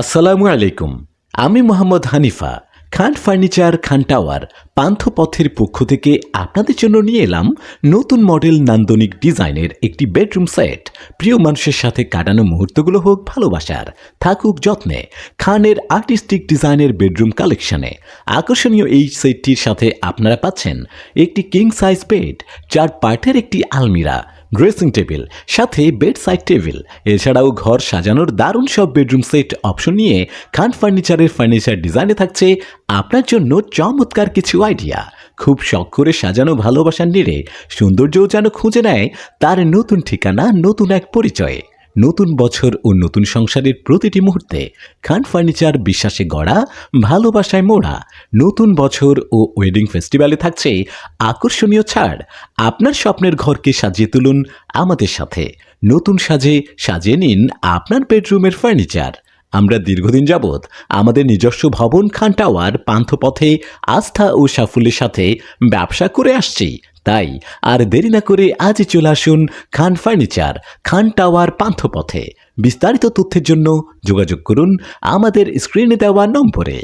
আসসালামু আলাইকুম। আমি মোহাম্মদ হানিফা। খান ফার্নিচার, খান টাওয়ার, পান্থপথের পক্ষ থেকে আপনাদের জন্য নিয়ে এলাম নতুন মডেল নান্দনিক ডিজাইনের একটি বেডরুম সেট। প্রিয় মানুষের সাথে কাটানো মুহূর্তগুলো হোক ভালোবাসার, থাকুক যত্নে। খানের আর্টিস্টিক ডিজাইনের বেডরুম কালেকশনে আকর্ষণীয় এই সেটটির সাথে আপনারা পাচ্ছেন একটি কিং সাইজ বেড, 4 পার্টের একটি আলমিরা, ড্রেসিং টেবিল, সাথে বেড সাইড টেবিল। এছাড়াও ঘর সাজানোর দারুণ সব বেডরুম সেট অপশন নিয়ে খান ফার্নিচারের ফার্নিচার ডিজাইনে থাকছে আপনার জন্য চমৎকার কিছু আইডিয়া। খুব শখ করে সাজানো ভালোবাসার নিড়ে সৌন্দর্যও যেন খুঁজে নেয় তার নতুন ঠিকানা, নতুন এক পরিচয়ে। নতুন বছর ও নতুন সংসারের প্রতিটি মুহূর্তে খান ফার্নিচার বিশ্বাসে গড়া, ভালোবাসায় মোড়া। নতুন বছর ও ওয়েডিং ফেস্টিভ্যালে থাকছে আকর্ষণীয় ছাড়। আপনার স্বপ্নের ঘরকে সাজিয়ে তুলুন আমাদের সাথে। নতুন সাজে সাজিয়ে নিন আপনার বেডরুমের ফার্নিচার। আমরা দীর্ঘদিন যাবৎ আমাদের নিজস্ব ভবন খান টাওয়ার পান্থপথে আস্থা ও সাফল্যের সাথে ব্যবসা করে আসছি। তাই আর দেরি না করে আজই চলে আসুন খান ফার্নিচার, খান টাওয়ার পান্থপথে। বিস্তারিত তথ্যের জন্য যোগাযোগ করুন আমাদের স্ক্রিনে দেওয়া নম্বরে।